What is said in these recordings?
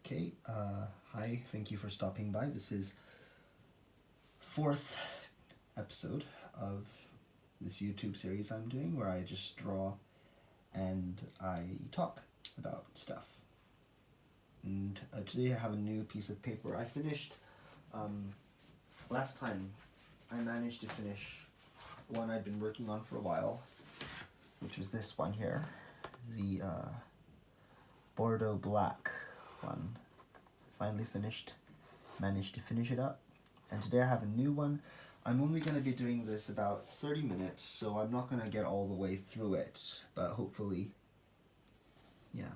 Okay, hi, thank you for stopping by. This is fourth episode of this YouTube series I'm doing where I just draw and I talk about stuff. And today I have a new piece of paper. I finished, last time I managed to finish one I'd been working on for a while, which was this one here, the Bordeaux Black one. Finally managed to finish it up, and today I have a new one. I'm only going to be doing this about 30 minutes, so I'm not going to get all the way through it, but hopefully, yeah.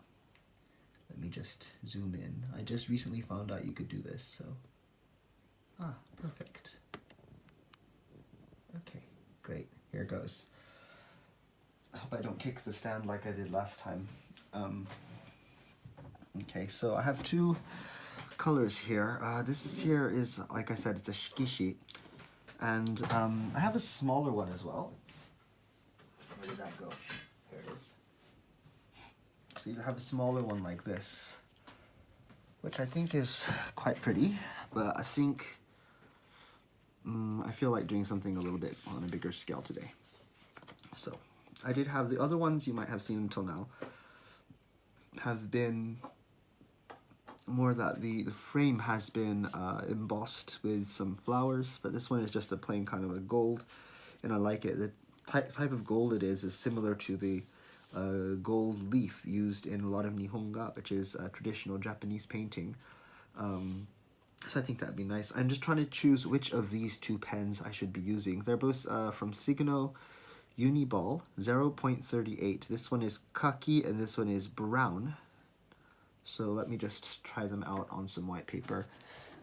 Let me just zoom in. I just recently found out you could do this, so, perfect. Okay, great, here goes. I hope I don't kick the stand like I did last time. Okay, so I have two colors here. This here is, like I said, it's a shikishi, and I have a smaller one as well. Where did that go? Here it is. So you have a smaller one like this, which I think is quite pretty, but I think I feel like doing something a little bit on a bigger scale today. So I did have the other ones you might have seen until now have been more that the frame has been embossed with some flowers, but this one is just a plain kind of a gold, and I like it. The type of gold it is similar to the gold leaf used in a lot of Nihonga, which is traditional Japanese painting. So I think that'd be nice. I'm just trying to choose which of these two pens I should be using. They're both from Signo Uniball 0.38. This one is khaki and this one is brown. So let me just try them out on some white paper,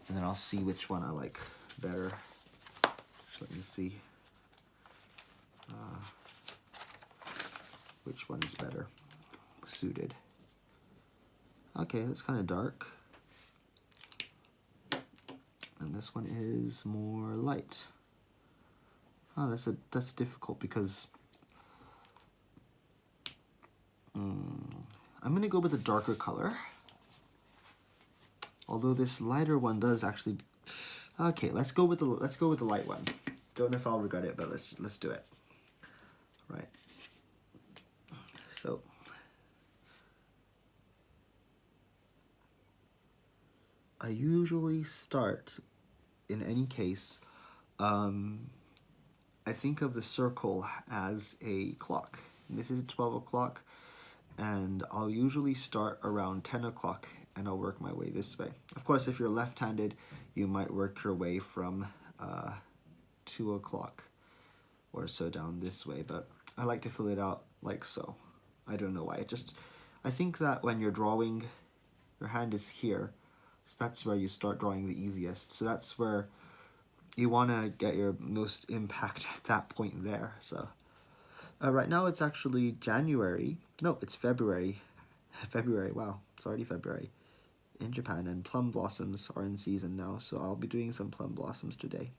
and then I'll see which one I like better. So let me see which one is better suited. Okay, that's kind of dark. And this one is more light. Oh, that's difficult because I'm gonna go with a darker color. Although this lighter one does actually. Okay, let's go with the light one. Don't know if I'll regret it, but let's do it. Right. So I usually start, in any case, I think of the circle as a clock. This is 12 o'clock, and I'll usually start around 10 o'clock, and I'll work my way this way. Of course, if you're left-handed, you might work your way from 2 o'clock or so down this way, but I like to fill it out like so. I don't know why. I think that when you're drawing, your hand is here, so that's where you start drawing the easiest. So that's where you want to get your most impact at that point there. So right now it's actually January. No, it's February. February, wow, it's already February in Japan, and plum blossoms are in season now, so I'll be doing some plum blossoms today.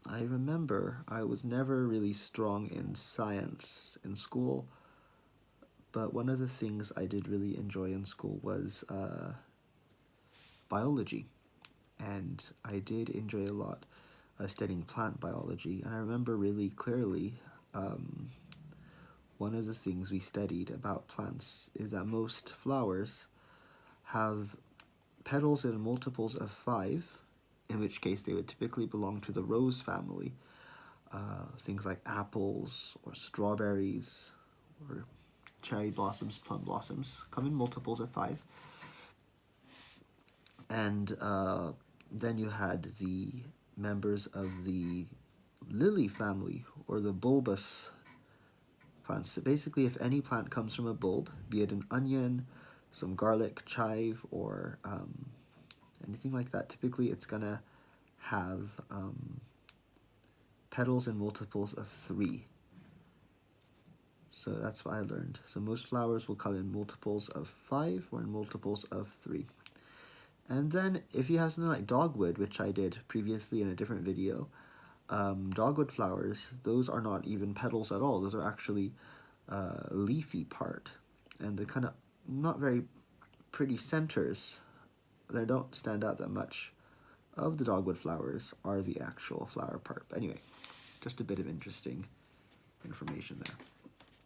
I remember I was never really strong in science in school, but one of the things I did really enjoy in school was biology, and I did enjoy a lot studying plant biology, and I remember really clearly one of the things we studied about plants is that most flowers have petals in multiples of 5, in which case they would typically belong to the rose family. Things like apples or strawberries or cherry blossoms, plum blossoms come in multiples of 5. And then you had the members of the lily family, or the bulbous plants. So basically, if any plant comes from a bulb, be it an onion, some garlic, chive, or anything like that, typically it's gonna have petals in multiples of 3. So that's what I learned. So most flowers will come in multiples of 5 or in multiples of 3. And then if you have something like dogwood, which I did previously in a different video, dogwood flowers, those are not even petals at all. Those are actually leafy part. And the kind of not very pretty centers that don't stand out that much of the dogwood flowers are the actual flower part. But anyway, just a bit of interesting information there.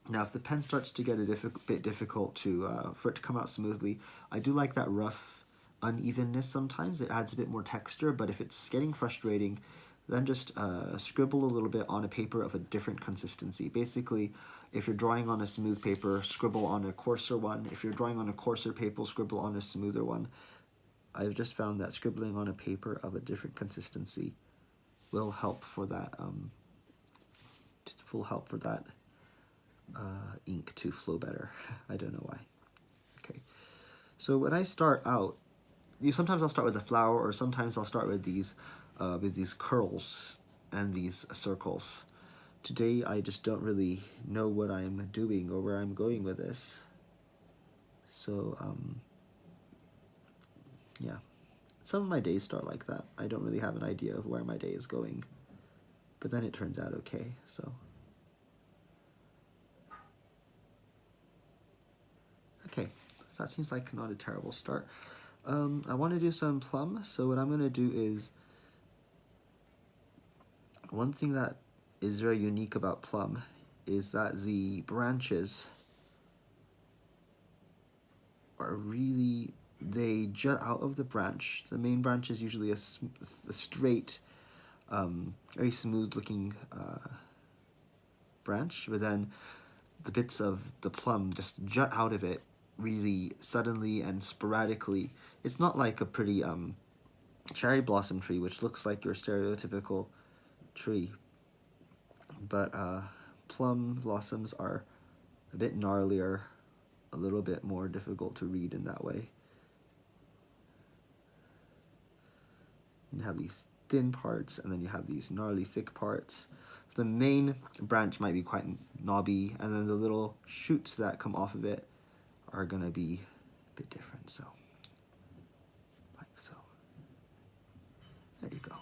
Now, if the pen starts to get a bit difficult to for it to come out smoothly, I do like that rough unevenness sometimes. It adds a bit more texture, but if it's getting frustrating, then just scribble a little bit on a paper of a different consistency. Basically, if you're drawing on a smooth paper, scribble on a coarser one. If you're drawing on a coarser paper, scribble on a smoother one. I've just found that scribbling on a paper of a different consistency will help for that, ink to flow better. I don't know why. Okay, so when I start out, sometimes I'll start with a flower, or sometimes I'll start with these curls and these circles. Today I just don't really know what I'm doing or where I'm going with this. So yeah, some of my days start like that. I don't really have an idea of where my day is going, but then it turns out okay. So okay, so that seems like not a terrible start. I want to do some plum, so what I'm going to do is, one thing that is very unique about plum is that the branches are really, they jut out of the branch. The main branch is usually a straight, very smooth looking branch, but then the bits of the plum just jut out of it really suddenly and sporadically. It's not like a pretty cherry blossom tree, which looks like your stereotypical tree, but plum blossoms are a bit gnarlier, a little bit more difficult to read in that way. You have these thin parts, and then you have these gnarly thick parts. The main branch might be quite knobby, and then the little shoots that come off of it are going to be a bit different, so like so. There you go.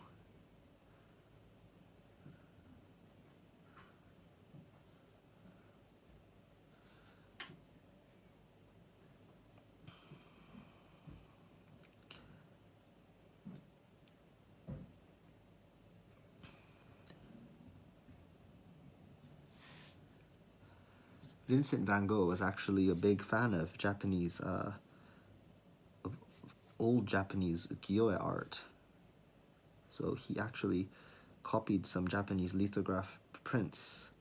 Vincent van Gogh was actually a big fan of Japanese, of old Japanese ukiyo-e art. So he actually copied some Japanese lithograph prints.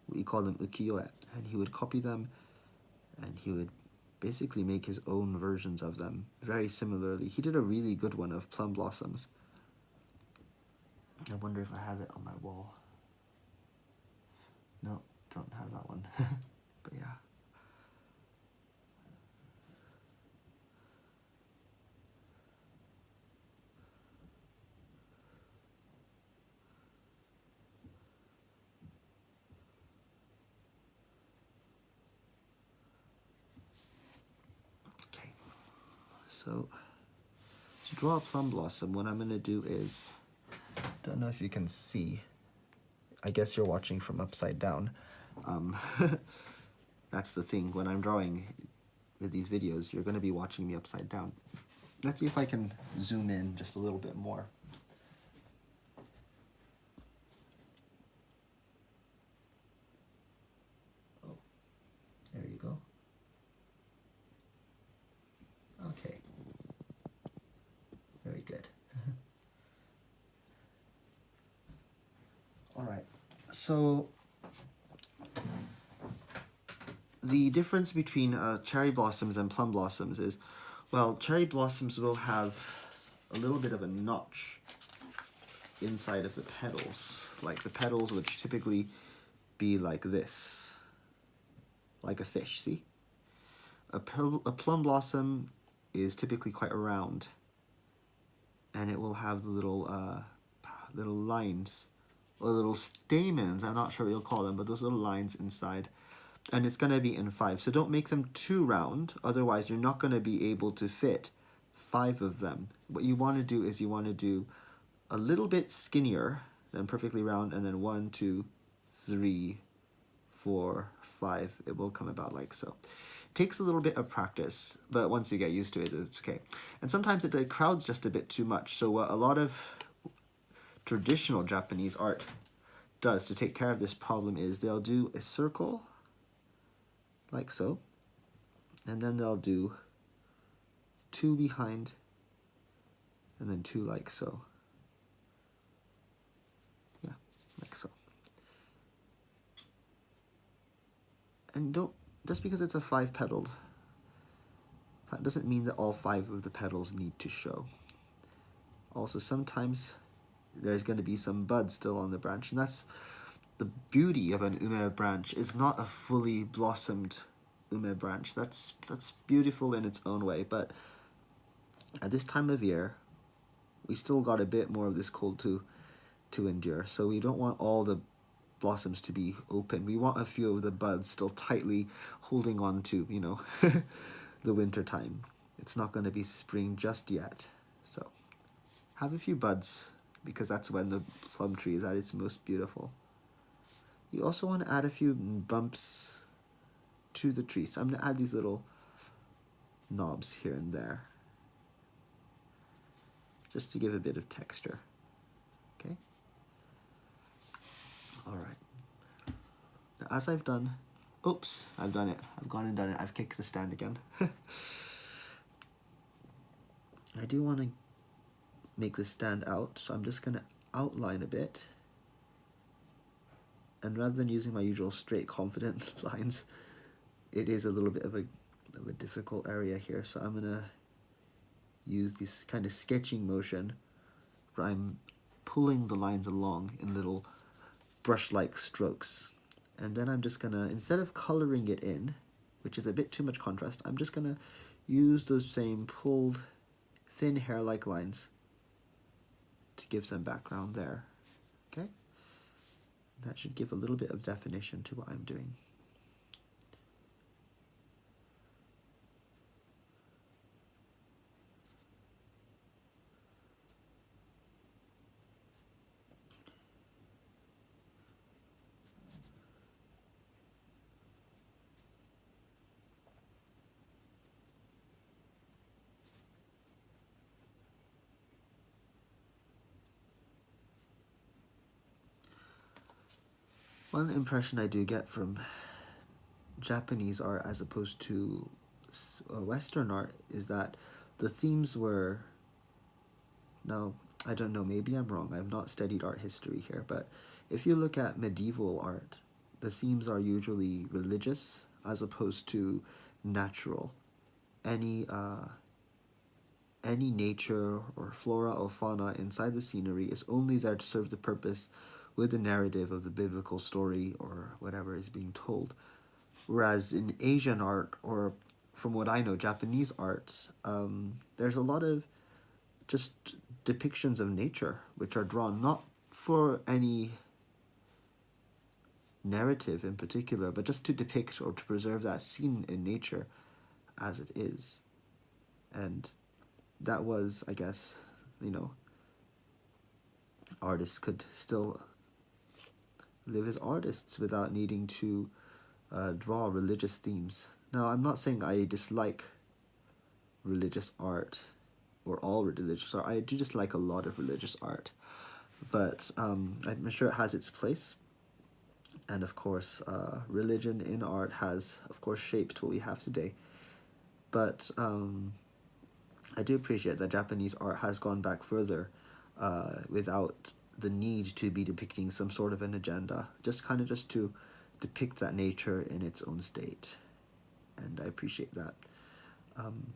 We call them ukiyo-e, and he would copy them, and he would basically make his own versions of them very similarly. He did a really good one of plum blossoms. I wonder if I have it on my wall. No, don't have that one. But yeah. Okay. So to draw a plum blossom, what I'm going to do is, don't know if you can see, I guess you're watching from upside down. That's the thing, when I'm drawing with these videos, you're going to be watching me upside down. Let's see if I can zoom in just a little bit more. Oh, there you go. Okay. Very good. All right. So the difference between cherry blossoms and plum blossoms is, well, cherry blossoms will have a little bit of a notch inside of the petals, like the petals would typically be like this, like a fish, see? A plum blossom is typically quite round, and it will have the little lines, or little stamens, I'm not sure what you'll call them, but those little lines inside. And it's going to be in 5. So don't make them too round, otherwise you're not going to be able to fit 5 of them. What you want to do is you want to do a little bit skinnier than perfectly round, and then 1, 2, 3, 4, 5. It will come about like so. Takes a little bit of practice, but once you get used to it, it's okay. And sometimes the crowd's just a bit too much. So what a lot of traditional Japanese art does to take care of this problem is they'll do a circle like so, and then they'll do 2 behind, and then 2 like so. Yeah, like so. And don't, just because it's a 5-petaled, that doesn't mean that all 5 of the petals need to show. Also, sometimes there's going to be some buds still on the branch, and that's the beauty of an ume branch. Is not a fully blossomed ume branch. That's beautiful in its own way, but at this time of year, we still got a bit more of this cold to endure, so we don't want all the blossoms to be open. We want a few of the buds still tightly holding on to, you know, the winter time. It's not going to be spring just yet, so have a few buds, because that's when the plum tree is at its most beautiful. You also want to add a few bumps to the tree. So I'm going to add these little knobs here and there, just to give a bit of texture. Okay? Alright. Now as I've done, oops, I've done it. I've gone and done it. I've kicked the stand again. I do want to make this stand out, so I'm just going to outline a bit. And rather than using my usual straight, confident lines, it is a little bit of a difficult area here. So I'm going to use this kind of sketching motion where I'm pulling the lines along in little brush-like strokes. And then I'm just going to, instead of coloring it in, which is a bit too much contrast, I'm just going to use those same pulled thin hair-like lines to give some background there. Okay? That should give a little bit of definition to what I'm doing. One impression I do get from Japanese art as opposed to Western art is that the themes were, now I don't know, maybe I'm wrong, I've not studied art history here, but if you look at medieval art, the themes are usually religious as opposed to natural. Any nature or flora or fauna inside the scenery is only there to serve the purpose with the narrative of the biblical story or whatever is being told. Whereas in Asian art, or from what I know, Japanese art, there's a lot of just depictions of nature which are drawn not for any narrative in particular, but just to depict or to preserve that scene in nature as it is. And that was, I guess, you know, artists could still live as artists without needing to draw religious themes. Now, I'm not saying I dislike religious art or all religious art. I do just like a lot of religious art, but I'm sure it has its place. And of course, religion in art has, of course, shaped what we have today. But I do appreciate that Japanese art has gone back further without the need to be depicting some sort of an agenda, just to depict that nature in its own state. And I appreciate that. And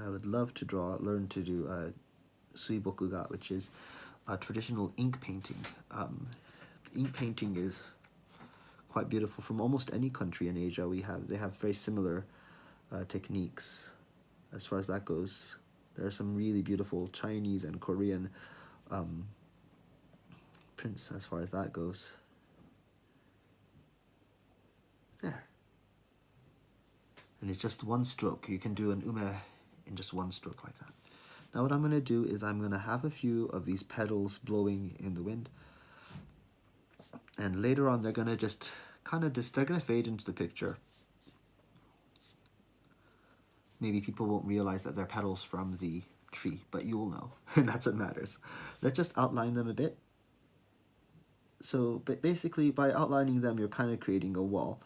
I would love to learn to do suibokuga, which is a traditional ink painting. Ink painting is quite beautiful from almost any country in Asia. They have very similar techniques as far as that goes. There are some really beautiful Chinese and Korean prints as far as that goes. There. And it's just one stroke. You can do an ume in just one stroke like that. Now what I'm going to do is I'm going to have a few of these petals blowing in the wind. And later on they're going to just they're going to fade into the picture. Maybe people won't realize that they're petals from the tree, but you'll know, and that's what matters. Let's just outline them a bit. So basically by outlining them, you're kind of creating a wall.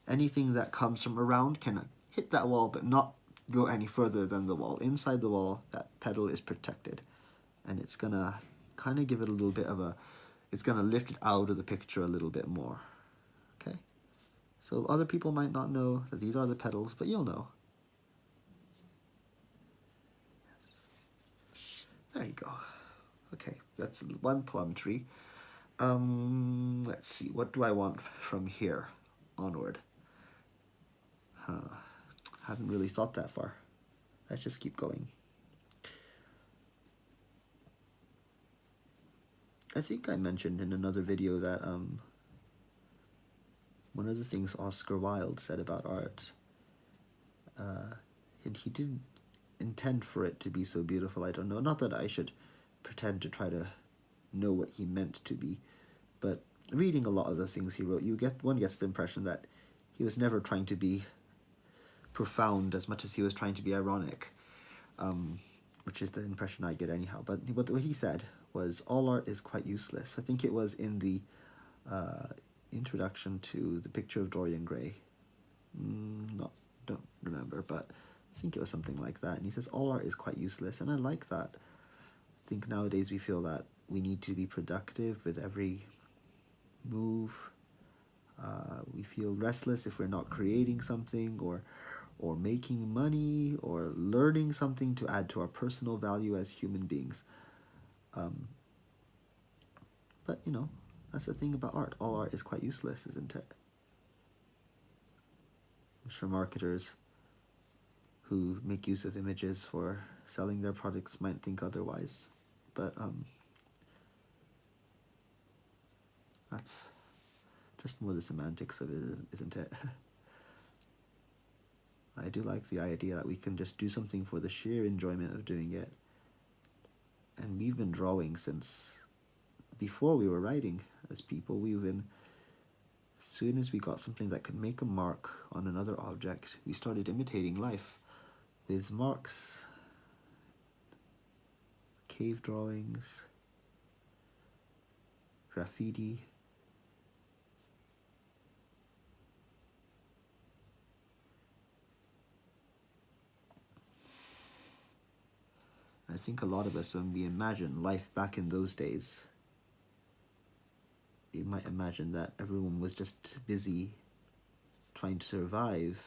Anything that comes from around can hit that wall, but not go any further than the wall. Inside the wall, that petal is protected. And it's gonna kind of give it a little bit of a, it's gonna lift it out of the picture a little bit more. Okay? So other people might not know that these are the petals, but you'll know. There you go. Okay, that's one plum tree. Let's see, what do I want from here onward? Haven't really thought that far. Let's just keep going. I think I mentioned in another video that one of the things Oscar Wilde said about art, and he didn't intend for it to be so beautiful, I don't know. Not that I should pretend to try to know what he meant to be, but reading a lot of the things he wrote, one gets the impression that he was never trying to be profound as much as he was trying to be ironic, which is the impression I get anyhow. But what he said was, all art is quite useless. I think it was in the introduction to The Picture of Dorian Gray. Don't remember, but I think it was something like that. And he says, all art is quite useless, and I like that. I think nowadays we feel that we need to be productive with every move. We feel restless if we're not creating something or making money or learning something to add to our personal value as human beings. But, you know, that's the thing about art. All art is quite useless, isn't it? I'm sure marketers who make use of images for selling their products might think otherwise. But that's just more the semantics of it, isn't it? I do like the idea that we can just do something for the sheer enjoyment of doing it. And we've been drawing since before we were writing as people. As soon as we got something that could make a mark on another object, we started imitating life with marks, cave drawings, graffiti. I think a lot of us, when we imagine life back in those days, you might imagine that everyone was just busy trying to survive.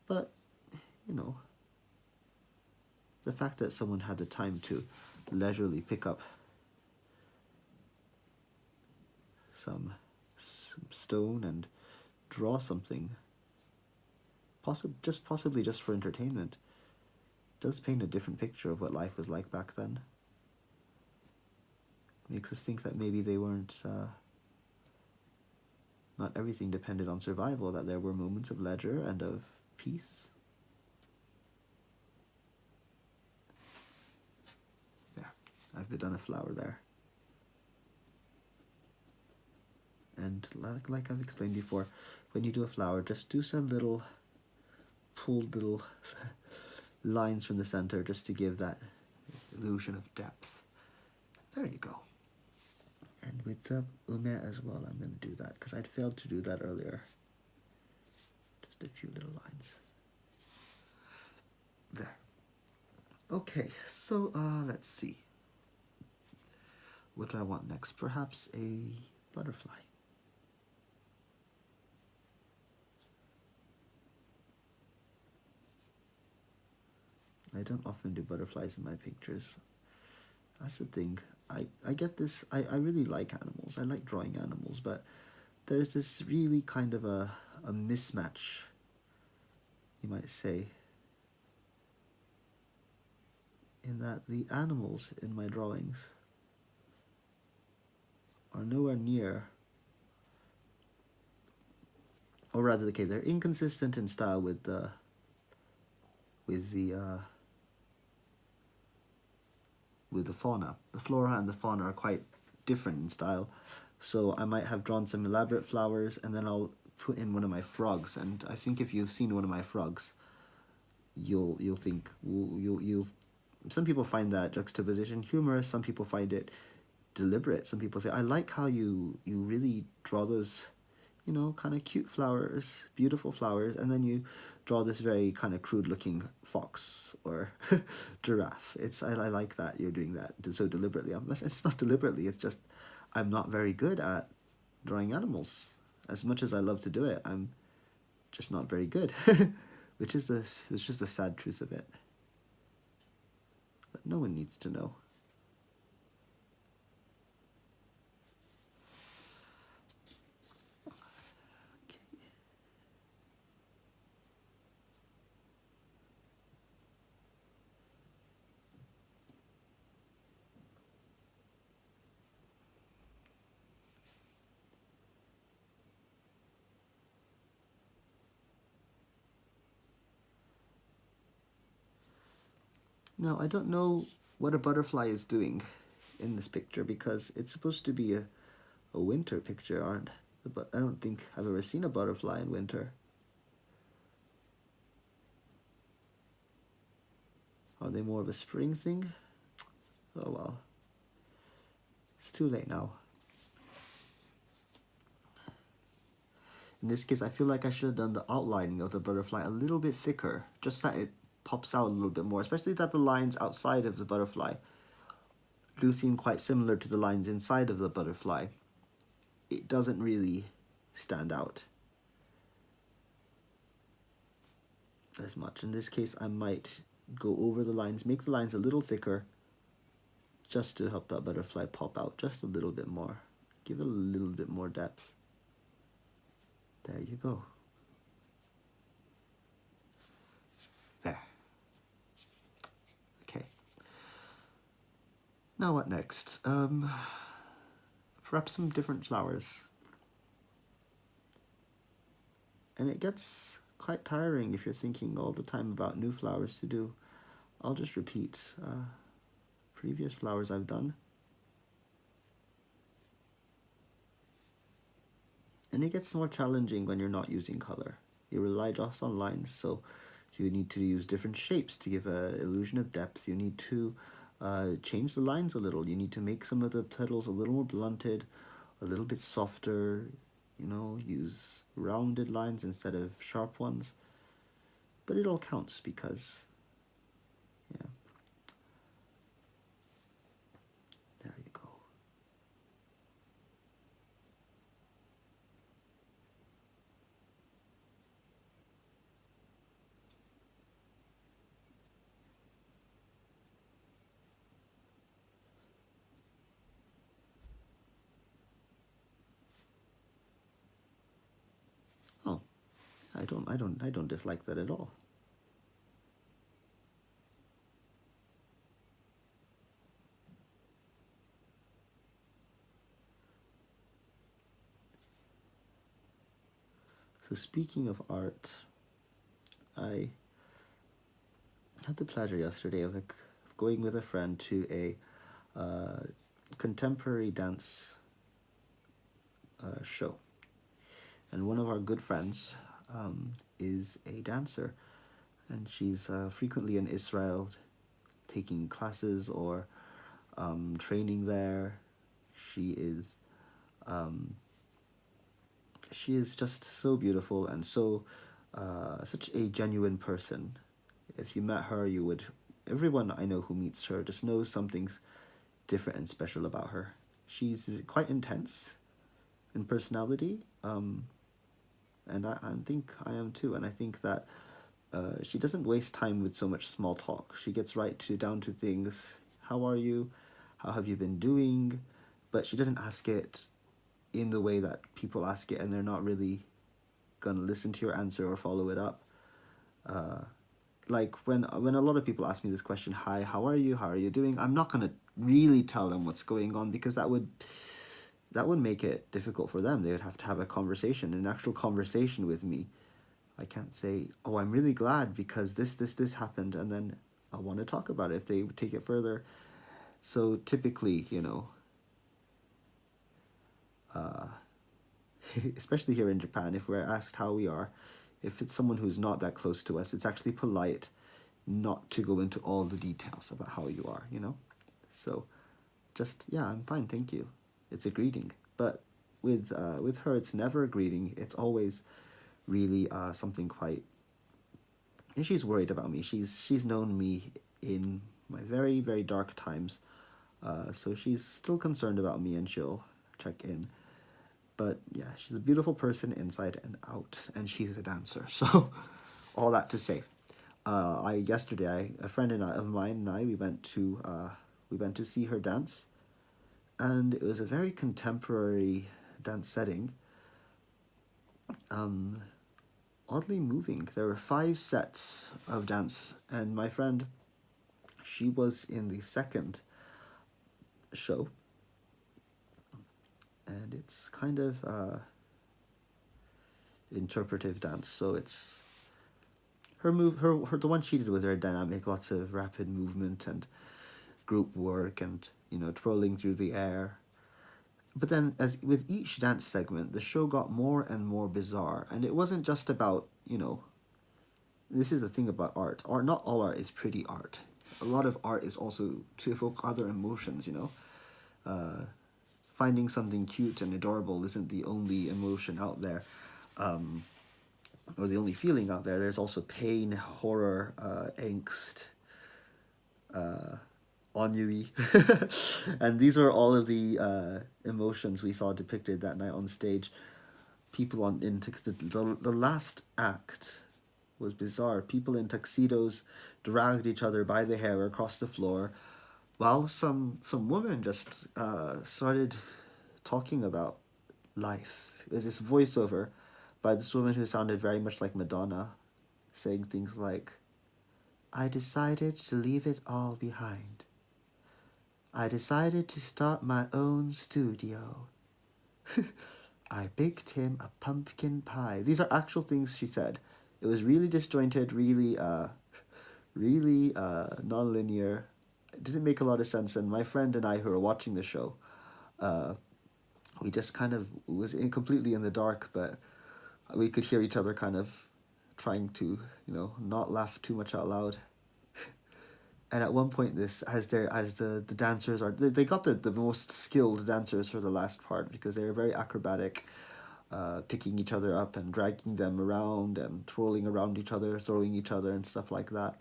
But, you know, the fact that someone had the time to leisurely pick up some stone and draw something, possibly just for entertainment, does paint a different picture of what life was like back then. Makes us think that maybe they weren't, not everything depended on survival, that there were moments of leisure and of peace. There, I've done a flower there. And like I've explained before, when you do a flower, just do some pulled little lines from the center just to give that illusion of depth. There you go. And with the ume as well, I'm going to do that because I'd failed to do that earlier. Just a few little lines. There. Okay, so let's see. What do I want next? Perhaps a butterfly. I don't often do butterflies in my pictures. That's the thing. I get this, I really like animals. I like drawing animals, but there's this really kind of a mismatch, you might say, in that the animals in my drawings are nowhere near, or rather, okay, they're inconsistent in style with the with the fauna. The flora and the fauna are quite different in style. So I might have drawn some elaborate flowers, and then I'll put in one of my frogs. And I think if you've seen one of my frogs, you'll think you'll. Some people find that juxtaposition humorous. Some people find it deliberate. Some people say, I like how you really draw those, kind of cute flowers, beautiful flowers, and then you draw this very kind of crude looking fox or giraffe. I like that you're doing that so deliberately. It's not deliberately, it's just I'm not very good at drawing animals. As much as I love to do it, I'm just not very good. It's just the sad truth of it. But no one needs to know. Now, I don't know what a butterfly is doing in this picture because it's supposed to be a winter picture, aren't? But I don't think I've ever seen a butterfly in winter. Are they more of a spring thing? Oh well. It's too late now. In this case, I feel like I should have done the outlining of the butterfly a little bit thicker, just that it pops out a little bit more, especially that the lines outside of the butterfly do seem quite similar to the lines inside of the butterfly. It doesn't really stand out as much. In this case, I might go over the lines, make the lines a little thicker, just to help that butterfly pop out just a little bit more. Give it a little bit more depth. There you go. There. Okay. Now what next? Perhaps some different flowers. And it gets quite tiring if you're thinking all the time about new flowers to do. I'll just repeat previous flowers I've done. And it gets more challenging when you're not using color. You rely just on lines, so you need to use different shapes to give an illusion of depth. You need to change the lines a little. You need to make some of the petals a little more blunted, a little bit softer, use rounded lines instead of sharp ones. But it all counts because, yeah. There you go. Oh, I don't dislike that at all. So speaking of art, I had the pleasure yesterday of going with a friend to a contemporary dance show. And one of our good friends is a dancer, and she's frequently in Israel taking classes or training there. She is just so beautiful and so such a genuine person. If you met her, everyone I know who meets her just knows something's different and special about her. She's quite intense in personality, and I think I am too. And I think that she doesn't waste time with so much small talk. She gets down to things. How are you? How have you been doing? But she doesn't ask it in the way that people ask it, and they're not really gonna listen to your answer or follow it up. Like when a lot of people ask me this question, hi, how are you? How are you doing? I'm not gonna really tell them what's going on because that would make it difficult for them. They would have to have a conversation, an actual conversation with me. I can't say, oh, I'm really glad because this happened, and then I want to talk about it. If they take it further, So typically, especially here in Japan, if we're asked how we are, if it's someone who's not that close to us, it's actually polite not to go into all the details about how you are. So just, yeah, I'm fine, thank you. It's a greeting. But with her, it's never a greeting. It's always really something quite. And she's worried about me. She's known me in my very, very dark times. So she's still concerned about me, and she'll check in. But yeah, she's a beautiful person inside and out, and she's a dancer. So all that to say, a friend of mine and I, we went to see her dance, and it was a very contemporary dance setting. Oddly moving. There were 5 sets of dance, and my friend, she was in the second show, and it's kind of interpretive dance. So it's her the one she did was very dynamic, lots of rapid movement and group work, and twirling through the air. But then, as with each dance segment, the show got more and more bizarre, and it wasn't just about This is the thing about art. Art, not all art is pretty art. A lot of art is also to evoke other emotions. Finding something cute and adorable isn't the only emotion out there, or the only feeling out there. There's also pain, horror, angst, ennui, and these are all of the emotions we saw depicted that night on stage. People the last act was bizarre. People in tuxedos dragged each other by the hair across the floor, while some woman just started talking about life. It was this voiceover by this woman who sounded very much like Madonna, saying things like, "I decided to leave it all behind. I decided to start my own studio. I baked him a pumpkin pie." These are actual things she said. It was really disjointed, really non-linear. It didn't make a lot of sense, and my friend and I, who were watching the show, we just kind of completely in the dark, but we could hear each other kind of trying to, not laugh too much out loud. And at one point, as the dancers they got the most skilled dancers for the last part, because they were very acrobatic, picking each other up and dragging them around and twirling around each other, throwing each other and stuff like that.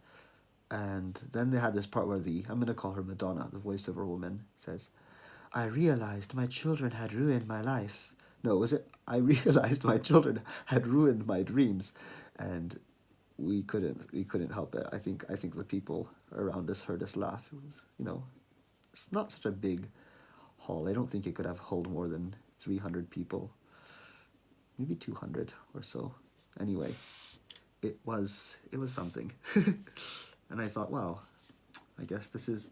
And then they had this part where I'm going to call her Madonna, the voiceover woman, says, "I realized my children had ruined my life." No, was it? "I realized my children had ruined my dreams," and we couldn't help it. I think the people around us heard us laugh. It was, it's not such a big hall. I don't think it could have hold more than 300 people, maybe 200 or so. Anyway, it was something. And I thought, wow, I guess this is,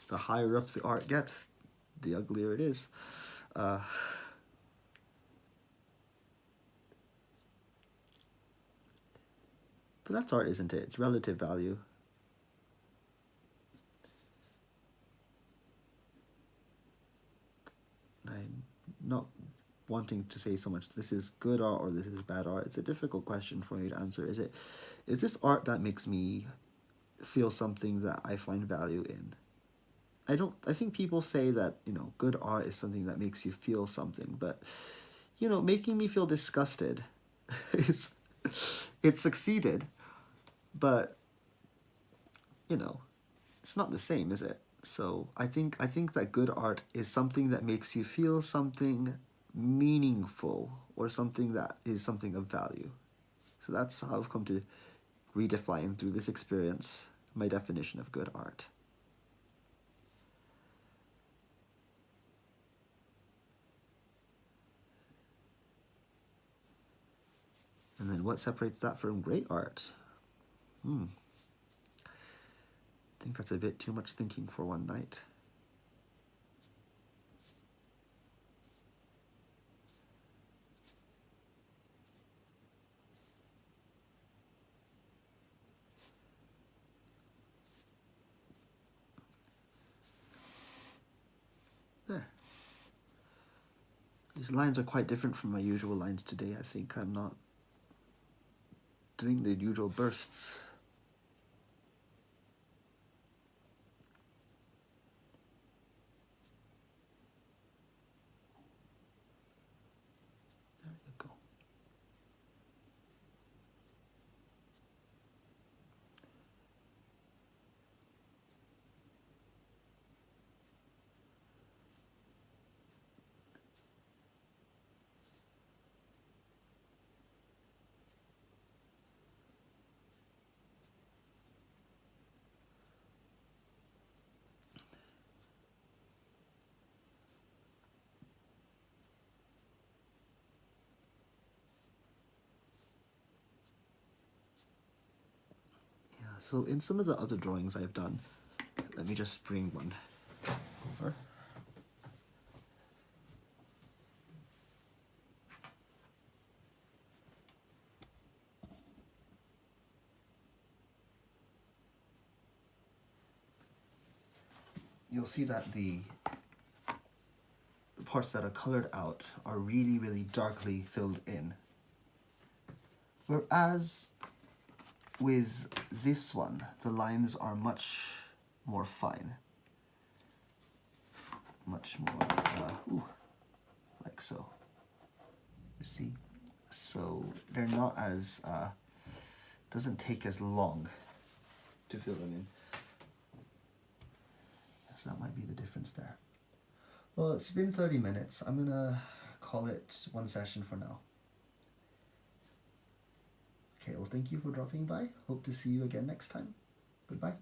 the higher up the art gets, the uglier it is. But that's art, isn't it? It's relative value. I'm not wanting to say so much this is good art or this is bad art. It's a difficult question for me to answer. Is this art that makes me feel something that I find value in? I think people say that, good art is something that makes you feel something, but, making me feel disgusted, it succeeded, but, it's not the same, is it? So I think that good art is something that makes you feel something meaningful, or something that is something of value. So that's how I've come to redefine, through this experience, my definition of good art. And then what separates that from great art? I think that's a bit too much thinking for one night. These lines are quite different from my usual lines today. I think I'm not doing the usual bursts. There you go. Yeah, so in some of the other drawings I've done, let me just bring one over. You'll see that the parts that are colored out are really, really darkly filled in. Whereas with this one, the lines are much more fine. Much more, like so. You see? So they're not as, doesn't take as long to fill them in. So that might be the difference there. Well, it's been 30 minutes. I'm gonna call it one session for now. Okay, well, thank you for dropping by. Hope to see you again next time. Goodbye.